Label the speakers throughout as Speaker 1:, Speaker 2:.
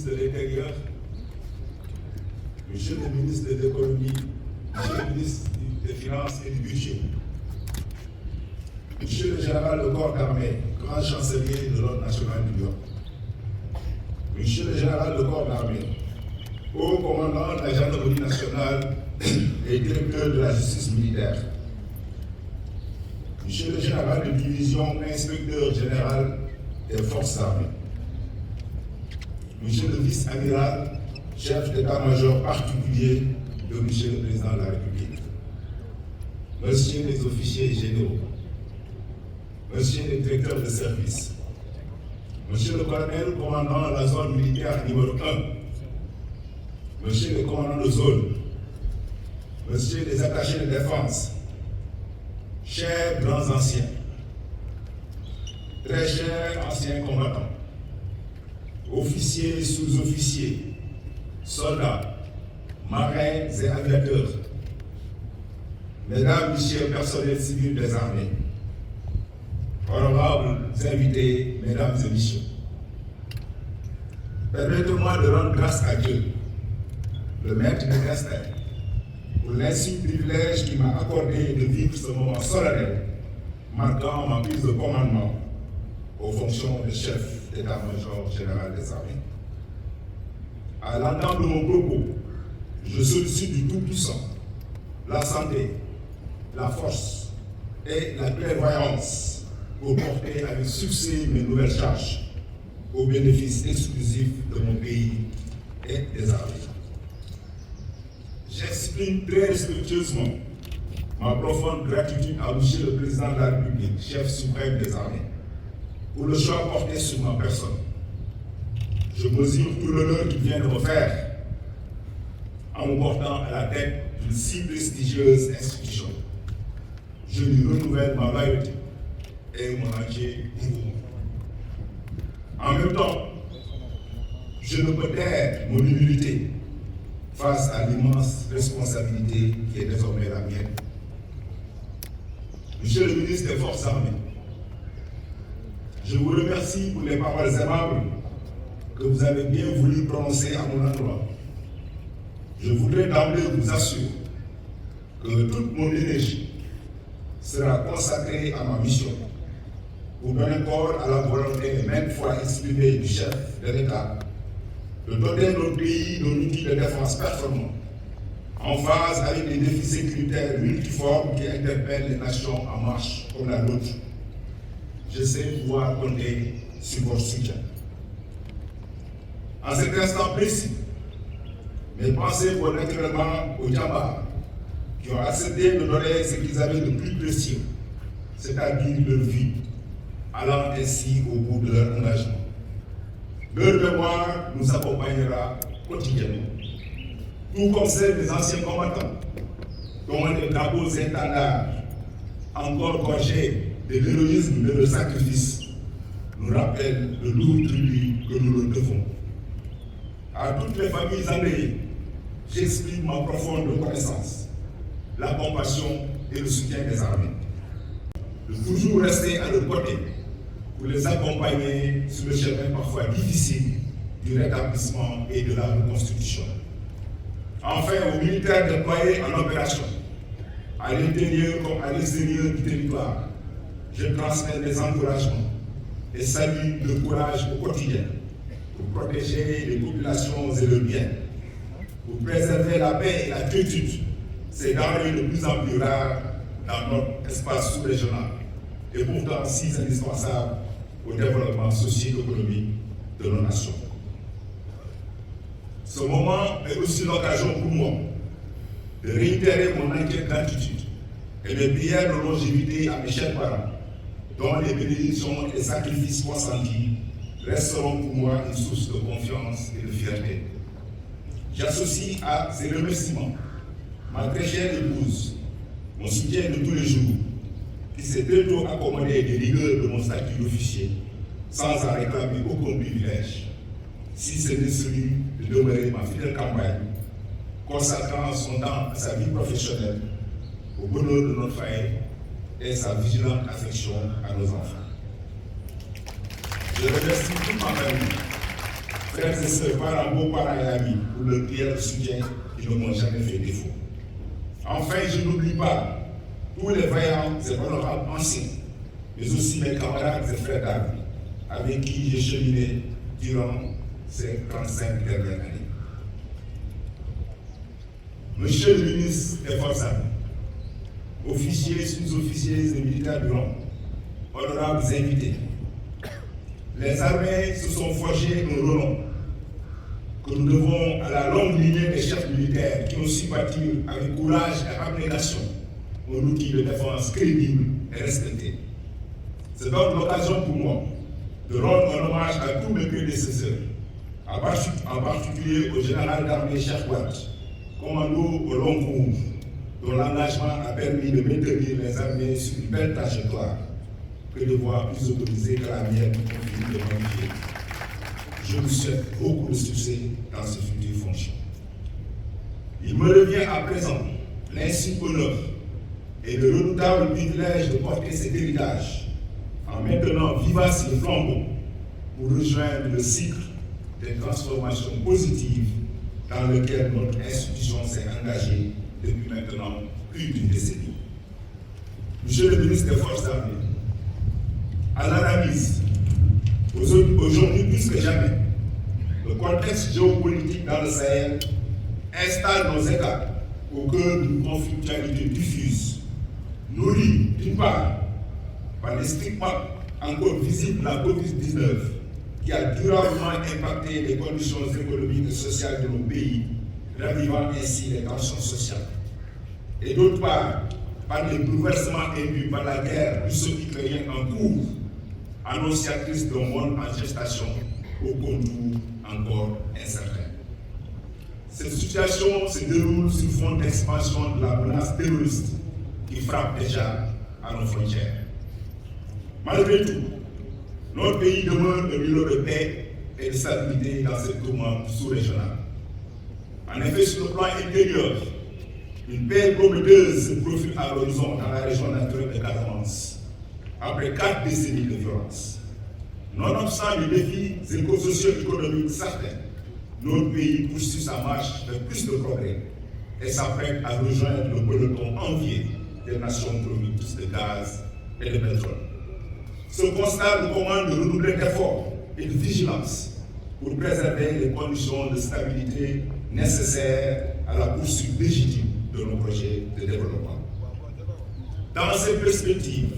Speaker 1: ministre de l'Intérieur, Monsieur le ministre de l'Économie, Monsieur le ministre des Finances et du Budget, Monsieur le général de corps d'armée, grand chancelier de l'Ordre national du Lion, Monsieur le général de corps d'armée, haut commandant de la gendarmerie nationale et directeur de la justice militaire, Monsieur le général de division, inspecteur général des forces armées, Monsieur le vice-amiral, chef d'état-major particulier de Monsieur le Président de la République, Monsieur les officiers généraux, Monsieur le directeur de service, Monsieur le colonel commandant la zone militaire numéro 1, Monsieur le commandant de zone, Monsieur les attachés de défense, chers grands anciens, très chers anciens combattants, officiers, sous-officiers, soldats, marins et aviateurs, mesdames, messieurs, personnels civils des armées, honorables invités, mesdames et messieurs, permettez-moi de rendre grâce à Dieu, le maître des destins, pour l'insigne privilège qui m'a accordé de vivre ce moment solennel, marquant ma prise de commandement aux fonctions de chef d'état-major général des armées. À l'entente de mon propos, je sollicite du Tout-Puissant la santé, la force et la clairvoyance pour porter avec succès mes nouvelles charges au bénéfice exclusif de mon pays et des armées. J'exprime très respectueusement ma profonde gratitude à Monsieur le Président de la République, chef suprême des armées, pour le choix porté sur ma personne. Je mesure tout l'honneur qu'il vient de me faire en me portant à la tête d'une si prestigieuse institution. Je lui renouvelle ma loyauté et mon entier dévouement. En même temps, je ne peux taire mon humilité face à l'immense responsabilité qui est désormais la mienne. Monsieur le ministre des Forces armées, je vous remercie pour les paroles aimables que vous avez bien voulu prononcer à mon endroit. Je voudrais d'emblée vous assurer que toute mon énergie sera consacrée à ma mission pour donner corps à la volonté maintes fois exprimée du chef de l'État de doter notre pays d'un outil de défense performant en phase avec les défis sécuritaires multiformes qui interpellent les nations en marche comme la nôtre. Je sais pouvoir compter sur votre soutien. En cet instant précis, mes pensées vont naturellement aux Djambars qui ont accepté de donner ce qu'ils avaient de plus précieux, c'est-à-dire leur vie, allant ainsi au bout de leur engagement. Leur mémoire nous accompagnera quotidiennement, tout comme celle des anciens combattants, dont les drapeaux étendards, encore gorgés de l'héroïsme de leur sacrifice, nous rappellent le lourd tribut que nous leur devons. À toutes les familles endeuillées, j'exprime ma profonde reconnaissance, la compassion et le soutien des armées. De toujours rester à leur côté pour les accompagner sur le chemin parfois difficile du rétablissement et de la reconstruction. Enfin, aux militaires déployés en opération, à l'intérieur comme à l'extérieur du territoire, je transmets mes encouragements et salue le courage au quotidien pour protéger les populations et leurs biens, pour préserver la paix et la quiétude, c'est denrées de plus en plus rares dans notre espace sous-régional et pourtant si indispensable au développement socio-économique de nos nations. Ce moment est aussi l'occasion pour moi de réitérer mon entière gratitude et mes prières de longévité à mes chers parents, dont les bénédictions et sacrifices consentis resteront pour moi une source de confiance et de fierté. J'associe à ces remerciements ma très chère épouse, mon soutien de tous les jours, qui s'est très tôt accommodé des rigueurs de mon statut d'officier, sans en réclamer aucun privilège, si ce n'est celui de demeurer ma fidèle campagne, consacrant son temps à sa vie professionnelle, au bonheur de notre famille et sa vigilante affection à nos enfants. Je remercie toute ma famille, frères et sœurs, parents, beaux-parents et amis, pour leur prière de soutien qui ne m'ont jamais fait défaut. Enfin, je n'oublie pas tous les vaillants et honorables anciens, mais aussi mes camarades et frères d'armes, avec qui j'ai cheminé durant ces 35 dernières années. Monsieur le ministre des Forces armées, officiers, sous-officiers et militaires du rang, honorables invités, les armées se sont forgées un renom que nous devons à la longue lignée des chefs militaires qui ont su bâtir avec courage et abnégation un outil de défense crédible et respecté. C'est donc l'occasion pour moi de rendre un hommage à tous mes prédécesseurs, en particulier au général d'armée Cheikh Wade, commando au long cours, dont l'engagement a permis de maintenir les armées sur une belle trajectoire que de voir plus autorisée que la mienne continue de modifier. Je vous souhaite beaucoup de succès dans ces futures fonctions. Il me revient à présent l'insigne honneur et le redoutable privilège de porter cet héritage en maintenant vivace le flambeau pour rejoindre le cycle des transformations positives dans lequel notre institution s'est engagée depuis maintenant plus d'une décennie. Monsieur le ministre des Forces armées, à l'analyse, aujourd'hui plus que jamais, le contexte géopolitique dans le Sahel installe nos États au cœur d'une conflictualité diffuse, nourrie d'une part par les stigmates encore visibles de la COVID-19 qui a durablement impacté les conditions économiques et sociales de nos pays, ravivant ainsi les tensions sociales. Et d'autre part, par les bouleversements induits par la guerre russo-ukrainienne en cours, annonciatrice d'un monde en gestation au contour encore incertain. Cette situation se déroule sur fond d'expansion de la menace terroriste qui frappe déjà à nos frontières. Malgré tout, notre pays demeure un îlot de paix et de stabilité dans cette tourmente sous-régionale. En effet, sur le plan intérieur, une paix prometteuse se profile à l'horizon dans la région naturelle de Casamance, après 4 décennies de violence. Nonobstant les défis socio-économiques certains, notre pays poursuit sa marche vers plus de progrès et s'apprête à rejoindre le peloton envié des nations productrices de gaz et de pétrole. Ce constat nous commande de redoubler d'efforts et de vigilance pour préserver les conditions de stabilité nécessaires à la poursuite légitime de nos projets de développement. Dans cette perspective,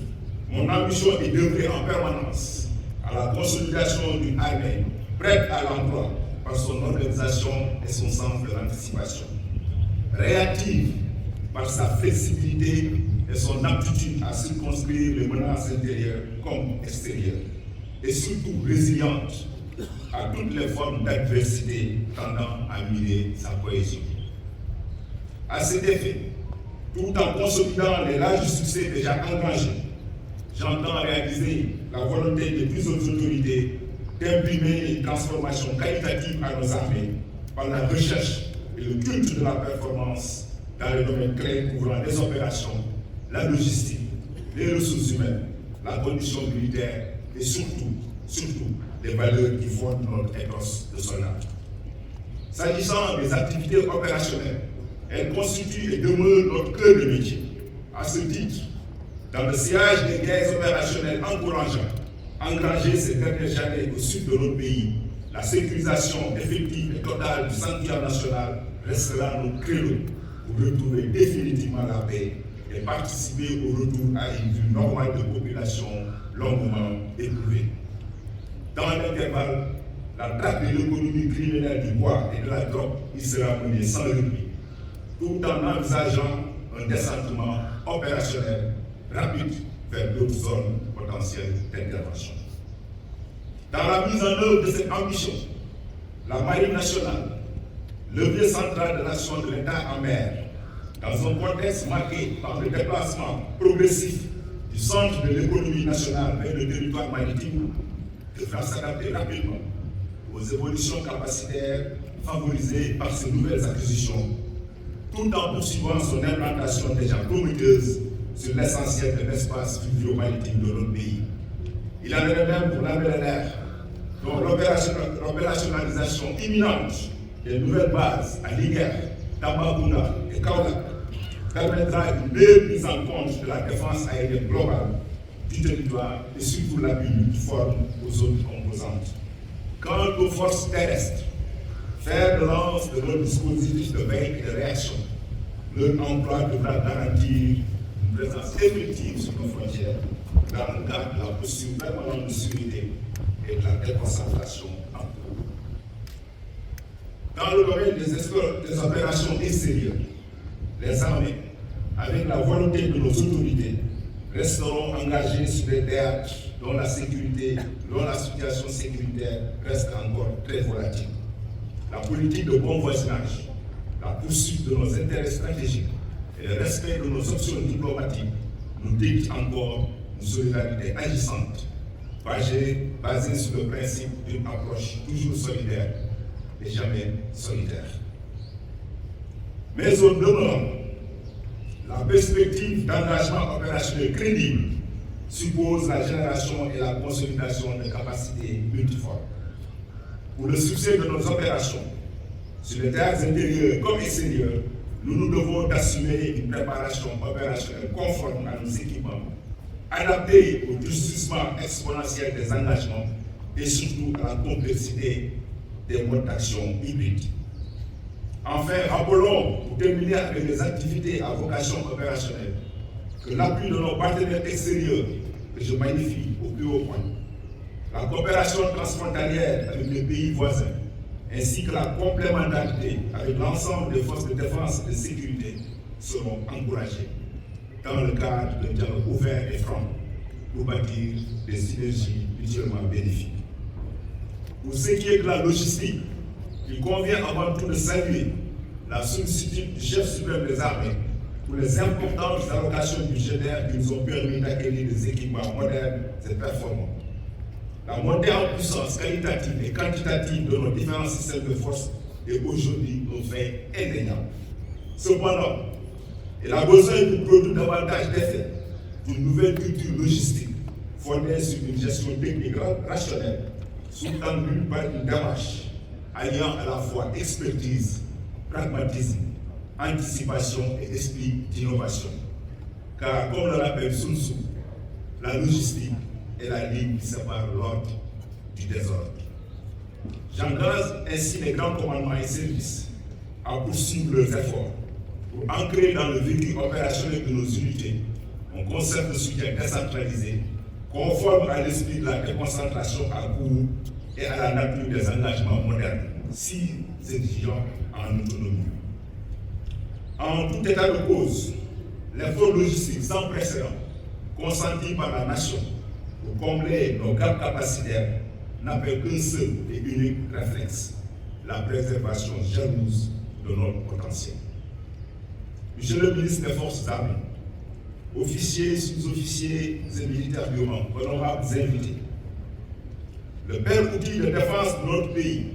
Speaker 1: mon ambition est d'œuvrer en permanence à la consolidation d'une armée prête à l'emploi par son organisation et son sens de l'anticipation, réactive par sa flexibilité et son aptitude à circonscrire les menaces intérieures comme extérieures, et surtout résiliente à toutes les formes d'adversité tendant à miner sa cohésion. À cet effet, tout en consolidant les larges succès déjà engrangés, j'entends réaliser la volonté de plusieurs autorités d'imprimer une transformation qualitative à nos armées par la recherche et le culte de la performance dans les domaines clés couvrant les opérations, la logistique, les ressources humaines, la condition militaire et surtout les valeurs qui fondent notre ethos de soldats. S'agissant des activités opérationnelles, elles constituent et demeurent notre cœur de métier. À ce titre, dans le sillage des guerres opérationnelles encourageantes engagées ces dernières années au sud de notre pays, la sécurisation effective et totale du sanctuaire national restera notre credo pour retrouver définitivement la paix et participer au retour à une vie normale de population longuement éprouvée. Dans l'intervalle, la traque de l'économie criminelle du bois et de la drogue y sera menée sans répit, tout en envisageant un décentrement opérationnel rapide vers d'autres zones potentielles d'intervention. Dans la mise en œuvre de cette ambition, la Marine nationale, levier central de l'action de l'État en mer, dans un contexte marqué par le déplacement progressif du centre de l'économie nationale vers le territoire maritime, devra s'adapter rapidement aux évolutions capacitaires favorisées par ces nouvelles acquisitions, tout en poursuivant son implantation déjà prometteuse sur l'essentiel de l'espace fluvio-maritime de notre pays. Il en est de même pour l'armée de l'air, dont l'opérationnalisation imminente des nouvelles bases à Linguère, Tambacounda et Kaolack permettra une meilleure prise en compte de la défense aérienne globale du territoire et surtout l'appui multiforme aux autres composantes. Quant aux forces terrestres, faire de lance de nos dispositifs de veille et de réaction, leur emploi devra garantir une présence effective sur nos frontières dans le cadre de la posture permanente de sécurité et de la déconcentration en cours. Dans le domaine des opérations extérieures, les armées, avec la volonté de nos autorités, resteront engagées sur des théâtres dont la situation sécuritaire reste encore très volatile. La politique de bon voisinage, la poursuite de nos intérêts stratégiques et le respect de nos options diplomatiques nous dictent encore une solidarité agissante, basée sur le principe d'une approche toujours solidaire et jamais solitaire. Mais au demeurant, la perspective d'engagement opérationnel crédible suppose la génération et la consolidation de capacités multiformes. Pour le succès de nos opérations, sur les théâtres intérieurs comme extérieurs, nous nous devons d'assumer une préparation opérationnelle conforme à nos équipements, adaptée au durcissement exponentiel des engagements et surtout à la complexité des modes d'action hybrides. Enfin, rappelons, pour terminer avec les activités à vocation opérationnelle, que l'appui de nos partenaires extérieurs, que je magnifie au plus haut point, la coopération transfrontalière avec les pays voisins, ainsi que la complémentarité avec l'ensemble des forces de défense et de sécurité seront encouragés dans le cadre d'un dialogue ouvert et franc pour bâtir des synergies mutuellement bénéfiques. Pour ce qui est de la logistique, il convient avant tout de saluer la sollicitude du chef suprême des armées pour les importantes allocations budgétaires qui nous ont permis d'acquérir des équipements modernes et performants. La montée en puissance qualitative et quantitative de nos différents systèmes de force est aujourd'hui un fait indéniable. Cependant, il a besoin de produire davantage d'effets d'une nouvelle culture logistique fondée sur une gestion technique rationnelle, sous-tendue par une démarche alliant à la fois expertise, pragmatisme, anticipation et esprit d'innovation. Car, comme le rappelle Sun Tzu, la logistique est la ligne qui sépare l'ordre du désordre. J'engage ainsi les grands commandements et services à poursuivre leurs efforts pour ancrer dans le vécu opérationnel de nos unités un concept de soutien décentralisé, conforme à l'esprit de la déconcentration à court et à la nature des engagements modernes, si exigeants en autonomie. En tout état de cause, l'effort logistique sans précédent consenti par la nation pour combler nos gaps capacitaires n'appelle qu'un seul et unique réflexe, la préservation jalouse de notre potentiel. Monsieur le ministre des Forces armées, officiers, sous-officiers et militaires du rang, honorables invités, le père outil de défense de notre pays,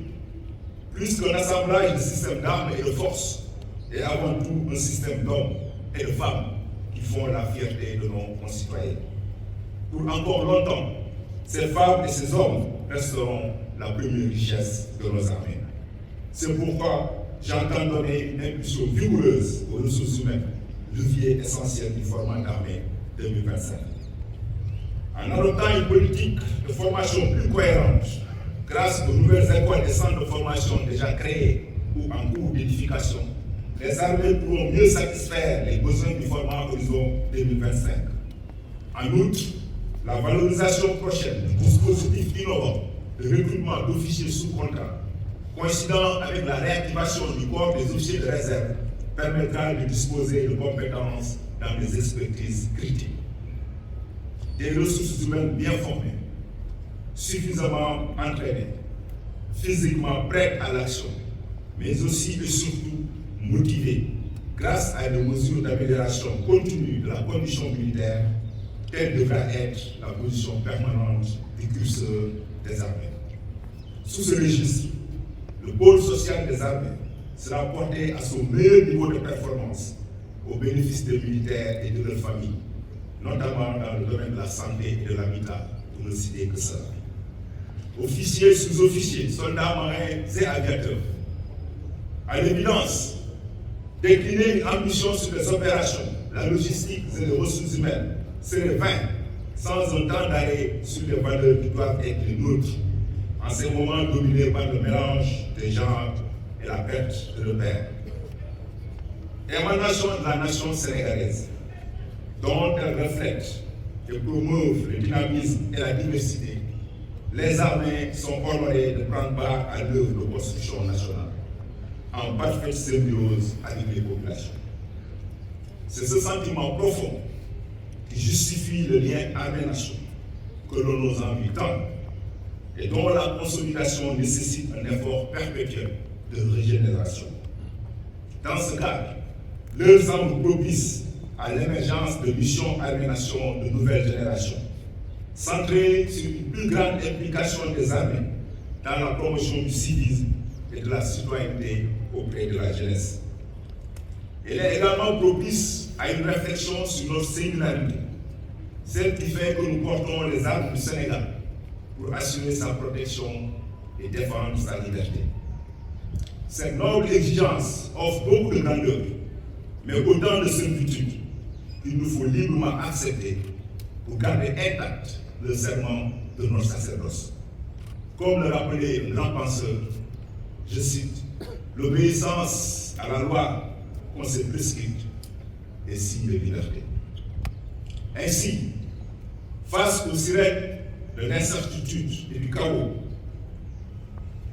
Speaker 1: plus qu'un assemblage de systèmes d'armes et de forces, est avant tout un système d'hommes et de femmes qui font la fierté de nos concitoyens. Pour encore longtemps, ces femmes et ces hommes resteront la première richesse de nos armées. C'est pourquoi j'entends donner une impulsion vigoureuse aux ressources humaines, levier essentiel du format d'armée 2025. En adoptant une politique de formation plus cohérente, grâce aux nouvelles écoles et centres de formation déjà créés ou en cours d'édification, les armées pourront mieux satisfaire les besoins du format Horizon 2025. En outre, la valorisation prochaine du dispositif innovant de recrutement d'officiers sous contrat, coïncidant avec la réactivation du corps des officiers de réserve, permettra de disposer de compétences dans des expertises critiques. Des ressources humaines bien formées, suffisamment entraînées, physiquement prêtes à l'action, mais aussi et surtout motivées grâce à des mesures d'amélioration continue de la condition militaire, telle devra être la position permanente du curseur des armées. Sous ce registre, le pôle social des armées sera porté à son meilleur niveau de performance au bénéfice des militaires et de leurs familles, notamment dans le domaine de la santé et de l'habitat, pour ne citer que ça. officiers, sous-officiers, soldats, marins et aviateurs. À l'évidence, décliner une ambition sur les opérations, la logistique et les ressources humaines serait vain sans un temps d'arrêt sur les valeurs qui doivent être les nôtres, en ces moments dominés par le mélange des genres et la perte de repères. Émanation de la nation sénégalaise, dont elle reflète et promeuve le dynamisme et la diversité, les armées sont honorées de prendre part à l'œuvre de construction nationale, en parfaite symbiose avec les populations. C'est ce sentiment profond qui justifie le lien armée-nation que l'on nous envie tant et dont la consolidation nécessite un effort perpétuel de régénération. Dans ce cadre, l'heure semble propice à l'émergence de missions armée-nation de nouvelle génération, centrées sur une plus grande implication des armées dans la promotion du civisme et de la citoyenneté auprès de la jeunesse. Elle est également propice à une réflexion sur notre singularité, celle qui fait que nous portons les armes du Sénégal pour assurer sa protection et défendre sa liberté. Cette noble exigence offre beaucoup de grandeur, mais autant de servitude qu'il nous faut librement accepter pour garder intact le serment de notre sacerdoce. Comme le rappelait un grand penseur, je cite, « L'obéissance à la loi qu'on s'est prescrite est signe de liberté. » Ainsi, face aux sirènes de l'incertitude et du chaos,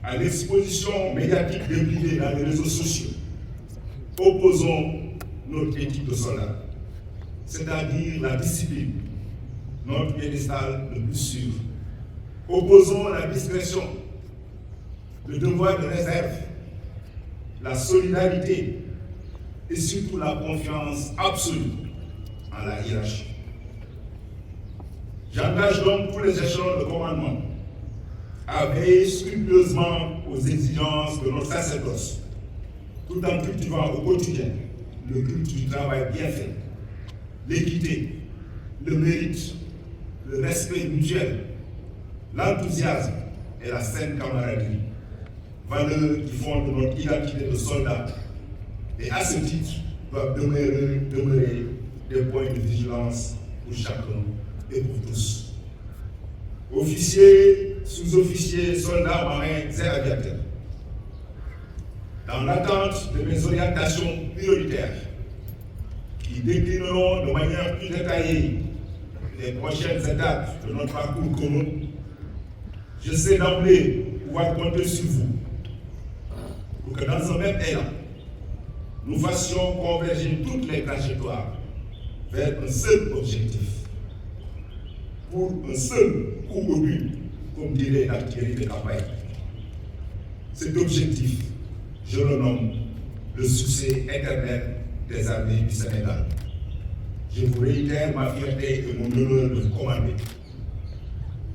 Speaker 1: à l'exposition médiatique débridée dans les réseaux sociaux, opposons notre éthique de soldat, c'est-à-dire la discipline, notre piédestal le plus sûr. Opposons la discrétion, le devoir de réserve, la solidarité et surtout la confiance absolue en la hiérarchie. J'engage donc tous les échelons de commandement à veiller scrupuleusement aux exigences de notre sacerdoce, tout en cultivant au quotidien le culte du travail bien fait, l'équité, le mérite, le respect mutuel, l'enthousiasme et la saine camaraderie, valeurs qui fondent notre identité de soldat et à ce titre doivent demeurer des points de vigilance pour chacun et pour tous. Officiers, sous-officiers, soldats, marins et aviateurs, dans l'attente de mes orientations prioritaires qui déclineront de manière plus détaillée les prochaines étapes de notre parcours commun, je sais d'emblée pouvoir compter sur vous pour que dans un même élan, nous fassions converger toutes les trajectoires vers un seul objectif, pour un seul coup au but, comme dirait l'artillerie de campagne. Cet objectif, je le nomme le succès éternel des armées du Sénégal. Je vous réitère ma fierté et mon honneur de vous commander.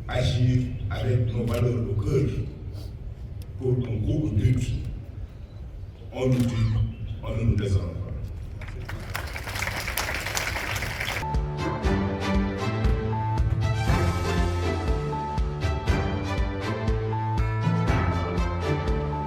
Speaker 1: Agir avec nos valeurs au cœur pour un coup au but. On nous tue, on ne nous déshonore.